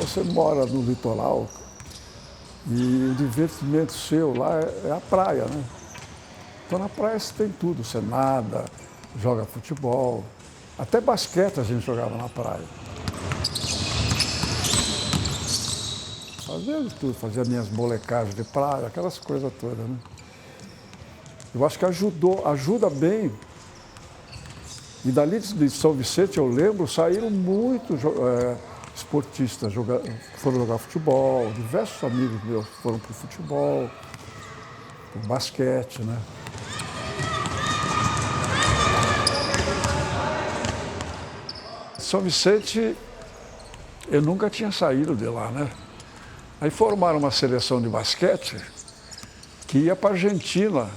você mora no litoral e o divertimento seu lá é a praia, né? Então na praia você tem tudo, você nada, joga futebol, até basquete a gente jogava na praia. Fazia de tudo, fazia minhas molecagens de praia, aquelas coisas todas, né? Eu acho que ajuda bem. E dali de São Vicente, eu lembro, saíram muitos esportistas, foram jogar futebol, diversos amigos meus foram para o futebol, para o basquete, né? São Vicente, eu nunca tinha saído de lá, né? Aí formaram uma seleção de basquete que ia para a Argentina,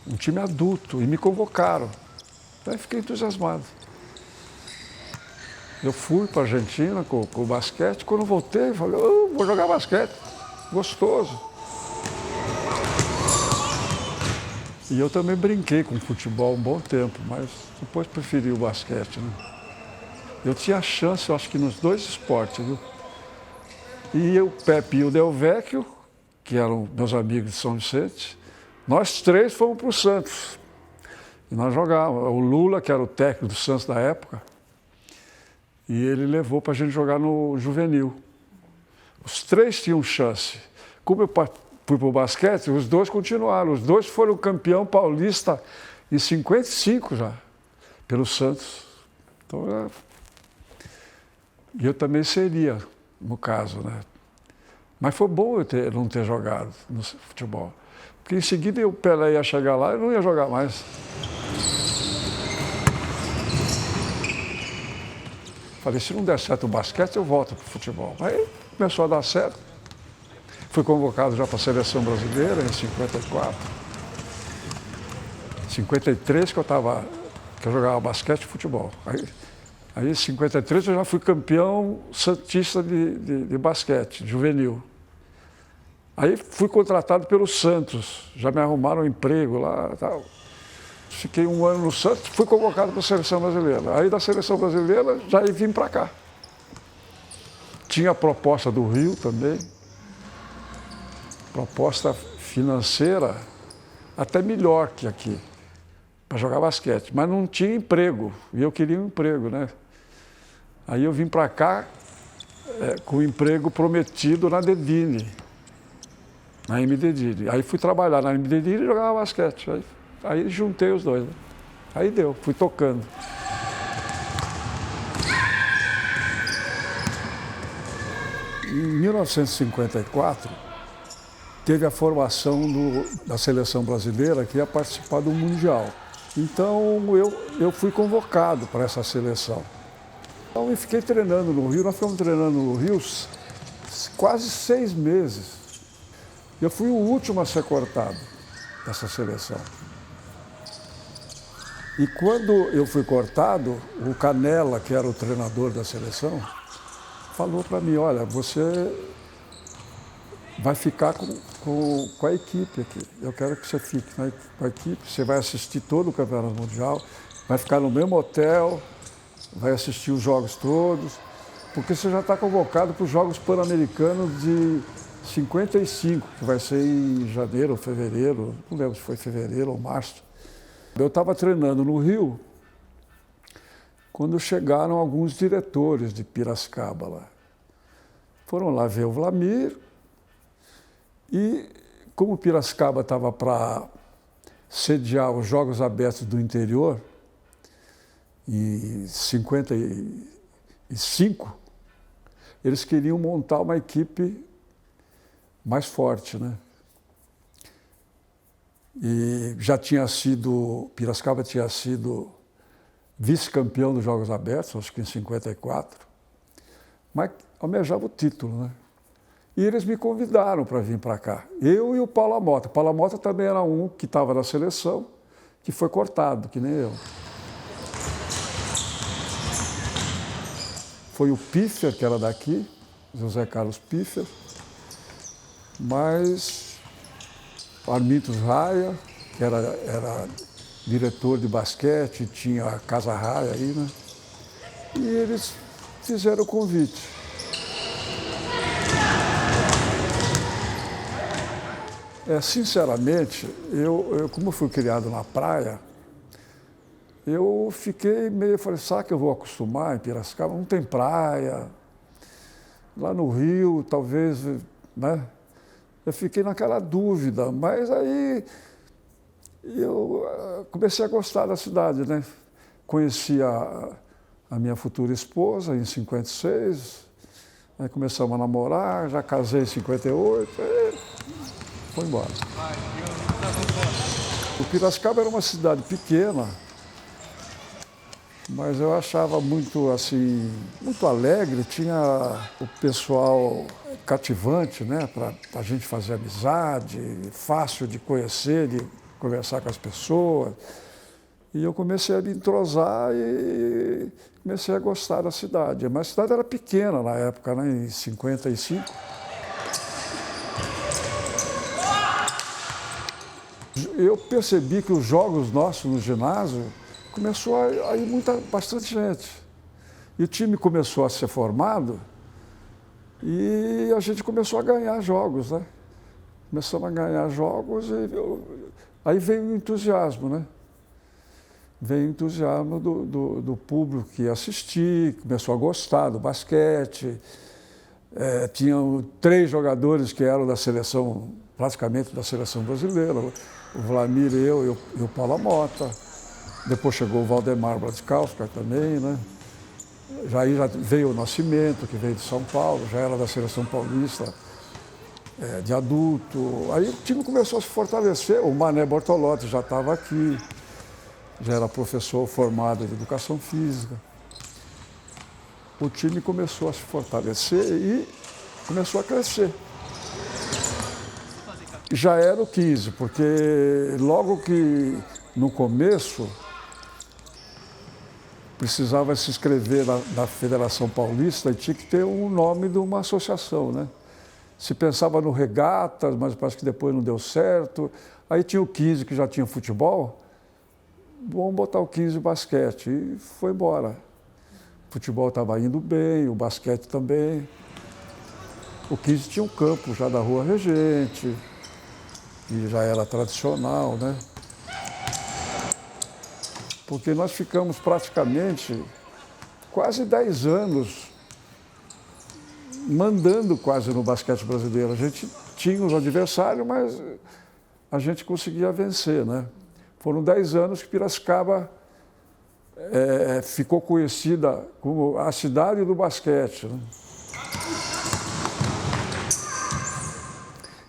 um time adulto, e me convocaram. Aí fiquei entusiasmado. Eu fui para a Argentina com o basquete, quando voltei, falei, vou jogar basquete, gostoso. E eu também brinquei com futebol um bom tempo, mas depois preferi o basquete, né? Eu tinha chance, eu acho que nos dois esportes, viu? E o Pepe e o Del Vecchio, que eram meus amigos de São Vicente, nós três fomos para o Santos. E nós jogávamos. O Lula, que era o técnico do Santos da época, e ele levou para a gente jogar no juvenil. Os três tinham chance. Como eu fui para o basquete, os dois continuaram. Os dois foram campeão paulista em 55 já, pelo Santos. Então, eu também seria, no caso, né? Mas foi bom eu não ter jogado no futebol. Porque em seguida o Pelé ia chegar lá e não ia jogar mais. Falei, se não der certo o basquete, eu volto para o futebol. Aí começou a dar certo. Fui convocado já para a seleção brasileira em 54. 53 que eu jogava basquete e futebol. Aí em 53 eu já fui campeão santista de basquete, juvenil. Aí fui contratado pelo Santos, já me arrumaram um emprego lá e tal. Fiquei um ano no Santos, fui convocado para a seleção brasileira. Aí da seleção brasileira já vim para cá. Tinha a proposta do Rio também, proposta financeira até melhor que aqui, para jogar basquete, mas não tinha emprego, e eu queria um emprego, né? Aí eu vim para cá com o emprego prometido na Dedini, na MDD. Aí fui trabalhar na MDD e jogava basquete. Aí juntei os dois, né? Aí deu, fui tocando. Em 1954, teve a formação da seleção brasileira que ia participar do Mundial. Então eu fui convocado para essa seleção. Então eu fiquei treinando no Rio, nós ficamos treinando no Rio quase 6 meses. Eu fui o último a ser cortado dessa seleção. E quando eu fui cortado, o Canella, que era o treinador da seleção, falou para mim, olha, você vai ficar com a equipe aqui. Eu quero que você fique com a equipe, você vai assistir todo o Campeonato Mundial, vai ficar no mesmo hotel, vai assistir os jogos todos, porque você já está convocado para os Jogos Pan-Americanos de 55, que vai ser em janeiro ou fevereiro, não lembro se foi fevereiro ou março. Eu estava treinando no Rio, quando chegaram alguns diretores de Piracicaba lá. Foram lá ver o Vlamir e, como Piracicaba estava para sediar os Jogos Abertos do Interior, em 55, eles queriam montar uma equipe mais forte, né? E Piracicaba tinha sido vice-campeão dos Jogos Abertos, acho que em 54, mas almejava o título, né? E eles me convidaram para vir para cá, eu e o Paulo Amota. O Paulo Amota também era um que estava na seleção, que foi cortado, que nem eu. Foi o Piffer, que era daqui, José Carlos Piffer, mas Armintos Raia, que era diretor de basquete, tinha a Casa Raia aí, né? E eles fizeram o convite. Sinceramente, como eu fui criado na praia, eu fiquei meio, falei, será que eu vou acostumar em Piracicaba? Não tem praia. Lá no Rio, talvez, né? Eu fiquei naquela dúvida, mas aí eu comecei a gostar da cidade, né? Conheci a minha futura esposa em 56, aí começamos a namorar, já casei em 58, aí foi embora. O Piracicaba era uma cidade pequena, mas eu achava muito assim, muito alegre, tinha o pessoal cativante, né, para a gente fazer amizade, fácil de conhecer, de conversar com as pessoas. E eu comecei a me entrosar e comecei a gostar da cidade. Mas a cidade era pequena na época, né, em 55. Eu percebi que os jogos nossos no ginásio começou a ir bastante gente. E o time começou a ser formado e a gente começou a ganhar jogos, né? Começamos a ganhar jogos e aí veio o entusiasmo, né? Veio o entusiasmo do público que ia assistir, começou a gostar do basquete. Tinham 3 jogadores que eram da seleção, praticamente da seleção brasileira, o Vlamir, eu e o Paulo Mota. Depois chegou o Valdemar Bradkowska também, né? Já veio o Nascimento, que veio de São Paulo, já era da seleção paulista de adulto. Aí o time começou a se fortalecer, o Mané Bortolotti já estava aqui, já era professor formado de educação física. O time começou a se fortalecer e começou a crescer. Já era o 15, porque logo que no começo precisava se inscrever na Federação Paulista e tinha que ter um nome de uma associação, né? Se pensava no Regatas, mas parece que depois não deu certo. Aí tinha o 15 que já tinha futebol, vamos botar o 15 basquete, e foi embora. O futebol estava indo bem, o basquete também. O 15 tinha um campo já da Rua Regente, que já era tradicional, né? Porque nós ficamos praticamente quase 10 anos mandando quase no basquete brasileiro. A gente tinha os adversários, mas a gente conseguia vencer, né? Foram 10 anos que Piracicaba ficou conhecida como a cidade do basquete, né?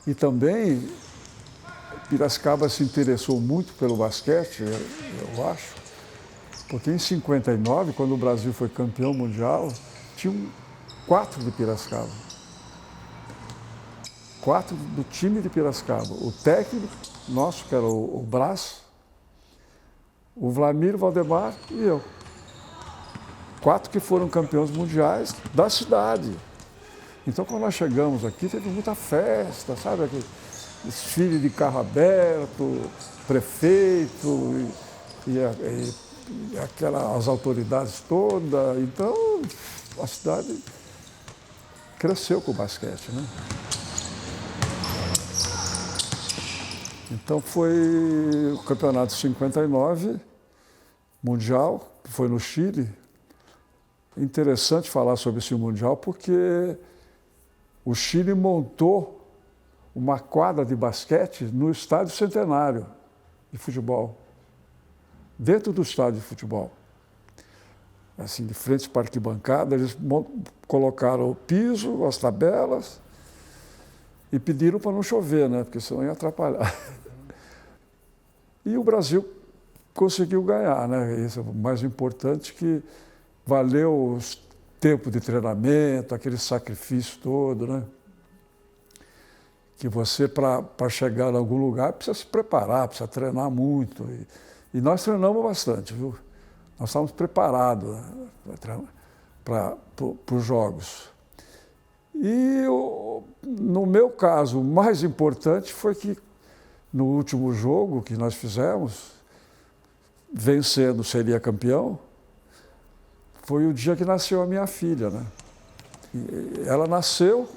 E também Piracicaba se interessou muito pelo basquete, eu acho, porque em 59, quando o Brasil foi campeão mundial, tinham 4 de Piracicaba. 4 do time de Piracicaba. O técnico nosso, que era o Brás, o Vlamir, Valdemar e eu. 4 que foram campeões mundiais da cidade. Então, quando nós chegamos aqui, teve muita festa, sabe? Aquele desfile de carro aberto, prefeito e as autoridades todas. Então, a cidade cresceu com o basquete, né? Então, foi o campeonato 59, mundial, que foi no Chile. Interessante falar sobre esse mundial, porque o Chile montou uma quadra de basquete no Estádio Centenário de futebol, dentro do estádio de futebol. Assim, de frente para a arquibancada, eles colocaram o piso, as tabelas e pediram para não chover, né? Porque senão ia atrapalhar. E o Brasil conseguiu ganhar, né? Isso é o mais importante, que valeu o tempo de treinamento, aquele sacrifício todo, né? Que você, para chegar em algum lugar, precisa se preparar, precisa treinar muito. E nós treinamos bastante, viu? Nós estávamos preparados, né, para os jogos. E no meu caso, o mais importante foi que no último jogo que nós fizemos, vencendo seria campeão, foi o dia que nasceu a minha filha, né? E ela nasceu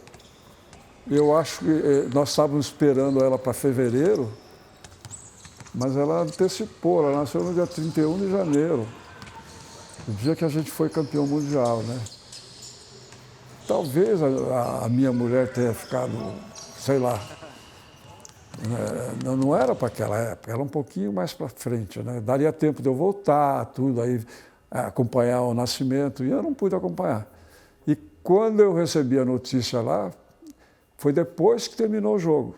Eu acho que nós estávamos esperando ela para fevereiro, mas ela antecipou, ela nasceu no dia 31 de janeiro, o dia que a gente foi campeão mundial, né? Talvez a minha mulher tenha ficado, sei lá, não era para aquela época, era um pouquinho mais para frente, né? Daria tempo de eu voltar, tudo, aí acompanhar o nascimento, e eu não pude acompanhar. E quando eu recebi a notícia lá, foi depois que terminou o jogo.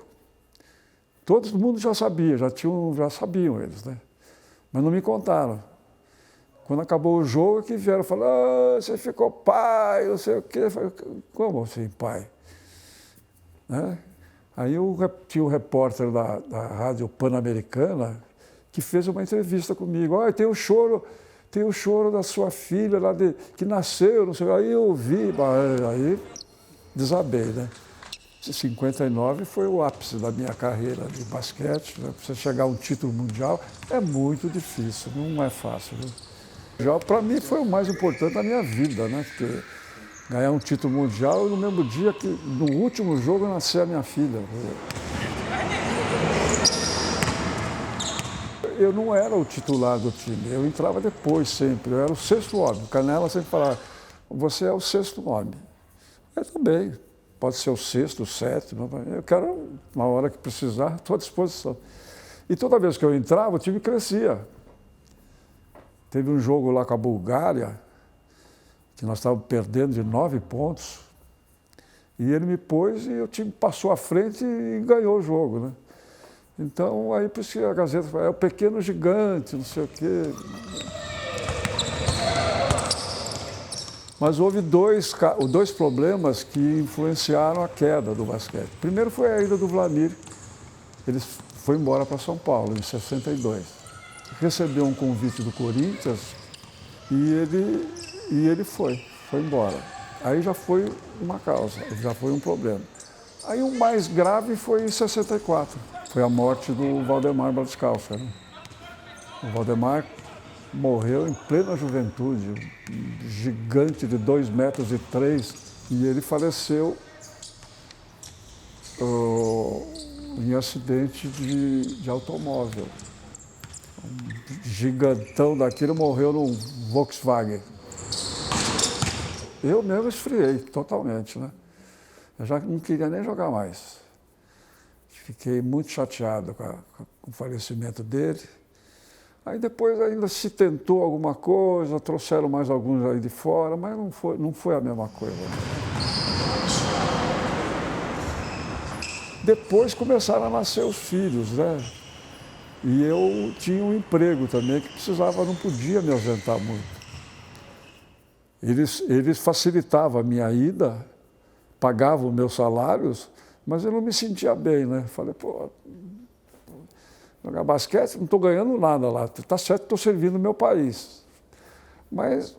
Todo mundo já sabia, já sabiam eles, né? Mas não me contaram. Quando acabou o jogo, que vieram falar, ah, você ficou pai, não sei o quê. Eu falei, como assim, pai? Né? Aí tinha um repórter da Rádio Pan-Americana que fez uma entrevista comigo. Ah, tem o choro da sua filha lá que nasceu, não sei o quê. Aí eu ouvi, aí desabei, né? 59 foi o ápice da minha carreira de basquete. Né? Você chegar a um título mundial é muito difícil, não é fácil. Viu? Já para mim foi o mais importante da minha vida, né? Porque ganhar um título mundial no mesmo dia que no último jogo nasceu a minha filha. Eu não era o titular do time, eu entrava depois sempre, eu era o sexto homem. O Canela sempre falava, você é o sexto homem. Eu também. Pode ser o sexto, o sétimo, eu quero, na hora que precisar, estou à disposição. E toda vez que eu entrava, o time crescia. Teve um jogo lá com a Bulgária, que nós estávamos perdendo de 9 pontos, e ele me pôs e o time passou à frente e ganhou o jogo, né? Então, aí por isso que a Gazeta fala, é o pequeno gigante, não sei o quê. Mas houve dois problemas que influenciaram a queda do basquete. Primeiro foi a ida do Vladimir. Ele foi embora para São Paulo, em 62. Recebeu um convite do Corinthians e ele foi embora. Aí já foi uma causa, já foi um problema. Aí o mais grave foi em 64. Foi a morte do Valdemar Bradescalça. Né? O Valdemar morreu em plena juventude, um gigante de 2,3 metros, e ele faleceu em acidente de automóvel. Um gigantão daquele morreu num Volkswagen. Eu mesmo esfriei totalmente, né? Eu já não queria nem jogar mais. Fiquei muito chateado com o falecimento dele. Aí depois ainda se tentou alguma coisa, trouxeram mais alguns aí de fora, mas não foi a mesma coisa. Depois começaram a nascer os filhos, né? E eu tinha um emprego também que não podia me ausentar muito. Eles facilitavam a minha ida, pagavam meus salários, mas eu não me sentia bem, né? Falei, pô, jogar basquete, não estou ganhando nada lá. Está certo, estou servindo o meu país. Mas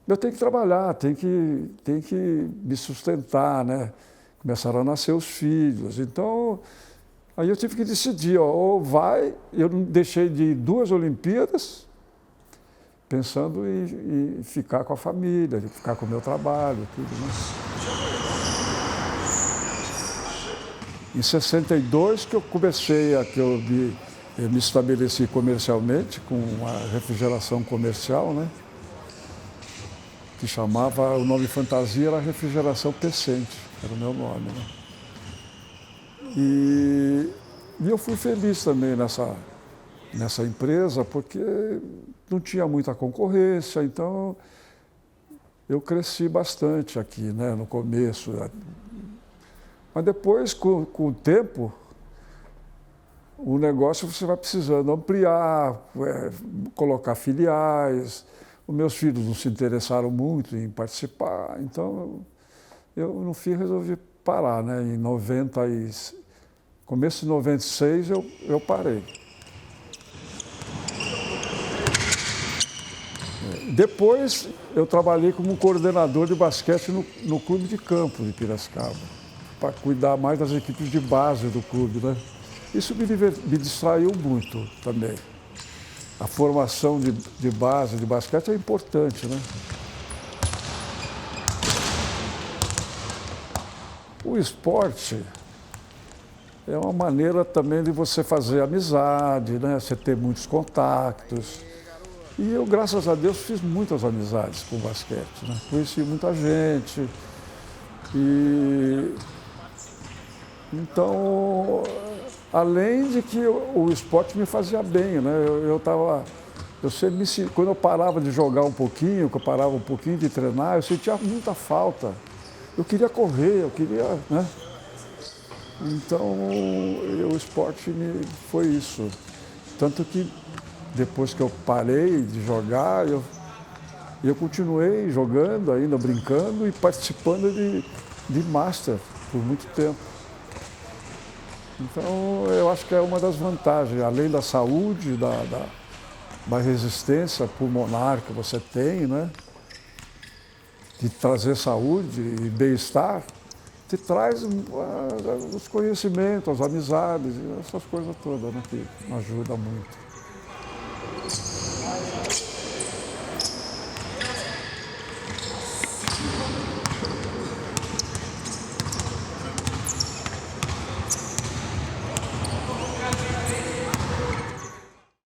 eu tenho que trabalhar, tenho que me sustentar, né? Começaram a nascer os filhos. Então, aí eu tive que decidir, ó, ou vai, eu não deixei de ir 2 Olimpíadas, pensando em ficar com a família, ficar com o meu trabalho, tudo, né? Em 62 que eu comecei eu me estabeleci comercialmente com a refrigeração comercial, né? Que chamava, o nome fantasia era Refrigeração Pecente, era o meu nome, né? E eu fui feliz também nessa empresa, porque não tinha muita concorrência, então eu cresci bastante aqui, né, no começo. Mas depois, com o tempo, o negócio você vai precisando ampliar, colocar filiais. Os meus filhos não se interessaram muito em participar, então eu no fim resolvi parar, né? Começo de 96 eu parei. Depois eu trabalhei como coordenador de basquete no clube de campo de Piracicaba, para cuidar mais das equipes de base do clube, né? Isso me distraiu muito também. A formação de base de basquete é importante, né? O esporte é uma maneira também de você fazer amizade, né? Você ter muitos contatos. E eu, graças a Deus, fiz muitas amizades com o basquete, né? Conheci muita gente. E então, além de que o esporte me fazia bem, né? Eu sempre quando eu parava de jogar um pouquinho, que eu parava um pouquinho de treinar, eu sentia muita falta. Eu queria correr, eu queria, né? Então, o esporte foi isso. Tanto que depois que eu parei de jogar, eu continuei jogando ainda, brincando e participando de Master por muito tempo. Então, eu acho que é uma das vantagens, além da saúde, da resistência pulmonar que você tem, né? De trazer saúde e bem-estar, te traz os conhecimentos, as amizades, essas coisas todas, né? Que ajudam muito.